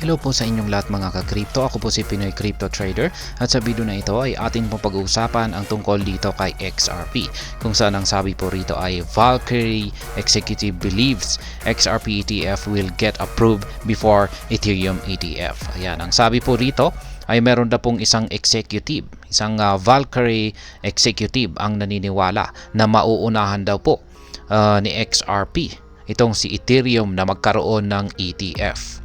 Hello po sa inyong lahat mga ka-crypto. Ako po si Pinoy Crypto Trader at sa video na ito ay ating pong pag-uusapan ang tungkol dito kay XRP, kung saan ang sabi po rito ay Valkyrie Executive believes XRP ETF will get approved before Ethereum ETF. Ayan, ang sabi po rito ay meron na pong isang Valkyrie Executive ang naniniwala na mauunahan daw po ni XRP itong si Ethereum na magkaroon ng ETF.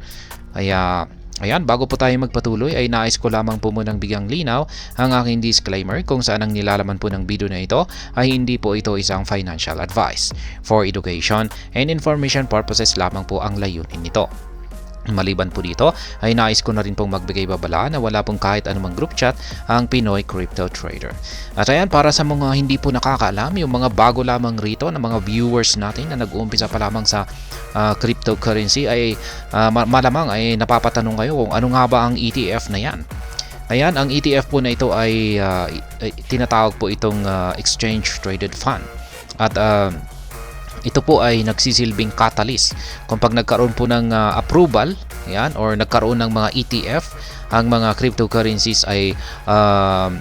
Kaya, ayan, bago po tayo magpatuloy ay nais ko lamang po munang bigyang linaw ang aking disclaimer kung saan ang nilalaman po ng video na ito ay hindi po ito isang financial advice. For education and information purposes lamang po ang layunin nito. Maliban po dito ay nais ko na rin pong magbigay babala na wala pong kahit anumang group chat ang Pinoy Crypto Trader. At ayan, para sa mga hindi po nakakaalam, yung mga bago lamang rito na mga viewers natin na nag-uumpisa pa lamang sa cryptocurrency ay malamang ay napapatanong kayo kung ano nga ba ang ETF na yan. Ayan, ang ETF po na ito ay tinatawag po itong Exchange Traded Fund. At ito po ay nagsisilbing catalyst kung pag nagkaroon po ng approval, yan, or nagkaroon ng mga ETF, ang mga cryptocurrencies ay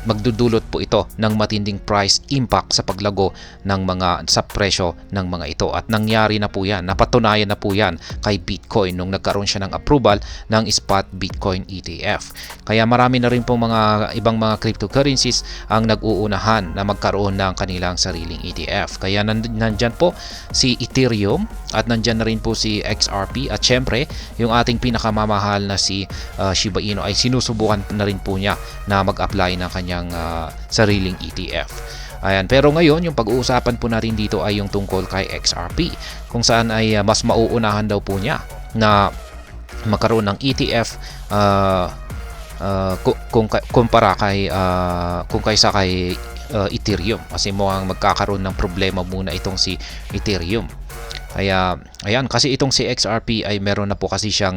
magdudulot po ito ng matinding price impact sa paglago ng sa presyo ng mga ito. At nangyari na po yan, napatunayan na po yan kay Bitcoin nung nagkaroon siya ng approval ng spot Bitcoin ETF. Kaya marami na rin po mga ibang mga cryptocurrencies ang nag-uunahan na magkaroon ng kanilang sariling ETF. Kaya nandyan po si Ethereum at nandyan na rin po si XRP at syempre yung ating pinakamamahal na si Shiba Inu ay sinusubukan na rin po niya na mag-apply ng kanyang sariling ETF. Ayan, pero ngayon yung pag-uusapan po natin dito ay yung tungkol kay XRP, kung saan ay mas mauunahan daw po niya na magkaroon ng ETF kung kaysa kay Ethereum, kasi mukhang magkakaroon ng problema muna itong si Ethereum. Kaya ayan, kasi itong si XRP ay meron na po kasi siyang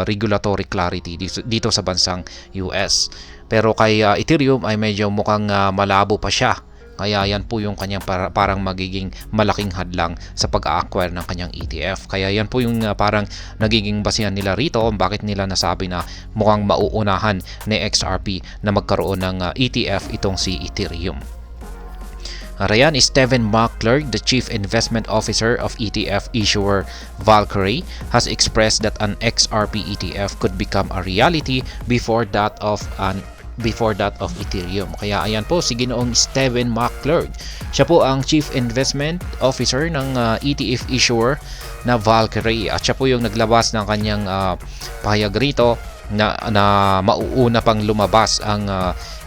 regulatory clarity dito sa bansang US. Pero kay Ethereum ay medyo mukhang malabo pa siya. Kaya yan po yung kanyang parang magiging malaking hadlang sa pag-acquire ng kanyang ETF. Kaya yan po yung parang nagiging basihan nila rito kung bakit nila nasabi na mukhang mauunahan ni XRP na magkaroon ng ETF itong si Ethereum. Ayan, Steven McClurg, the Chief Investment Officer of ETF issuer Valkyrie, has expressed that an XRP ETF could become a reality before that of Ethereum. Kaya ayan po si Ginoong Steven McClurg. Siya po ang Chief Investment Officer ng ETF issuer na Valkyrie at siya po yung naglabas ng kanyang pahayag rito na mauuna pang lumabas ang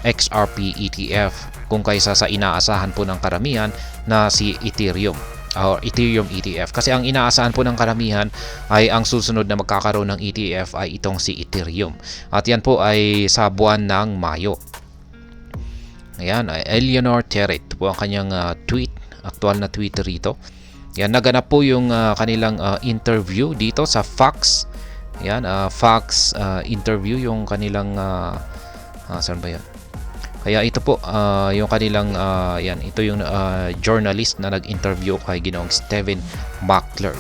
XRP ETF kung kaysa sa inaasahan po ng karamihan na si Ethereum or Ethereum ETF. Kasi ang inaasahan po ng karamihan ay ang susunod na magkakaroon ng ETF ay itong si Ethereum. At yan po ay sa buwan ng Mayo. Ayan, Eleanor Terret po ang kanyang tweet, aktual na tweet rito. Yan, naganap po yung kanilang interview dito sa Fox. Ayan, Fox interview yung kanilang saan ba yan? Kaya ito po yung kanilang yan, ito yung journalist na nag-interview kay Ginoong Steven McClurg.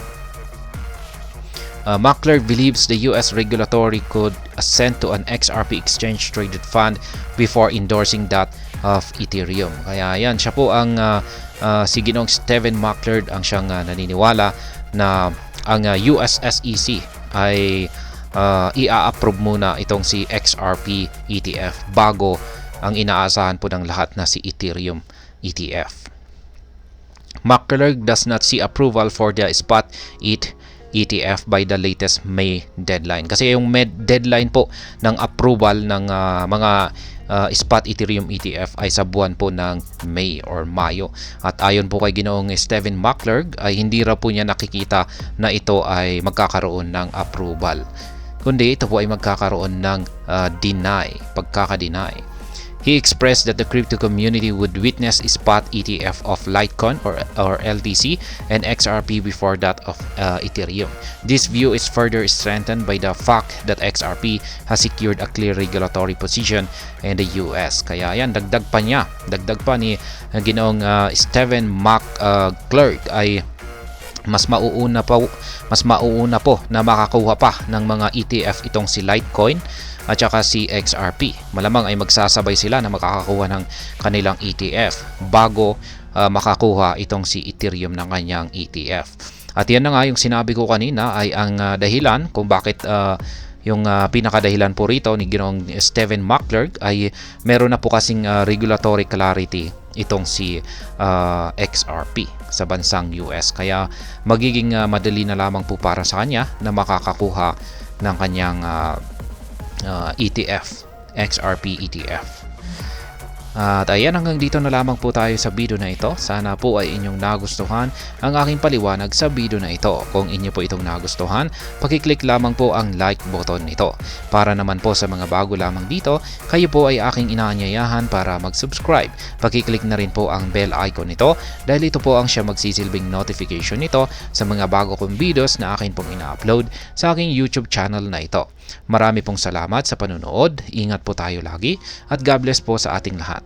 McClurg believes the US regulatory could assent to an XRP exchange traded fund before endorsing that of Ethereum. Kaya yan, siya po ang si Ginoong Steven McClurg ang siyang naniniwala na ang US SEC ay i-approve muna itong si XRP ETF bago ang inaasahan po ng lahat na si Ethereum ETF. McClurg does not see approval for the spot ETH ETF by the latest May deadline. Kasi yung deadline po ng approval ng mga spot Ethereum ETF ay sa buwan po ng May or Mayo. At ayon po kay Ginoong Steven McClurg ay hindi raw po niya nakikita na ito ay magkakaroon ng approval. Kundi ito po ay magkakaroon ng pagkaka-deny. He expressed that the crypto community would witness a spot ETF of Litecoin or LTC and XRP before that of Ethereum. This view is further strengthened by the fact that XRP has secured a clear regulatory position in the US. Kaya yan, dagdag pa ni Ginoong Steven McClurg ay mas mauuna po na makakuha pa ng mga ETF itong si Litecoin at saka si XRP. Malamang ay magsasabay sila na makakakuha ng kanilang ETF bago makakuha itong si Ethereum ng kanyang ETF. At yan na nga yung sinabi ko kanina ay ang dahilan kung bakit yung pinakadahilan po rito ni Ginoong Steven McClurg ay meron na po kasing regulatory clarity itong si XRP sa bansang US. Kaya magiging madali na lamang po para sa kanya na makakakuha ng kanyang ETF, XRP ETF. At ayan, hanggang dito na lamang po tayo sa video na ito. Sana po ay inyong nagustuhan ang aking paliwanag sa video na ito. Kung inyo po itong nagustuhan, pakiclick lamang po ang like button nito. Para naman po sa mga bago lamang dito, kayo po ay aking inaanyayahan para mag-subscribe. Pakiclick na rin po ang bell icon nito dahil ito po ang siya magsisilbing notification nito sa mga bago kong videos na akin pong ina-upload sa aking YouTube channel na ito. Marami pong salamat sa panunood. Ingat po tayo lagi at God bless po sa ating lahat.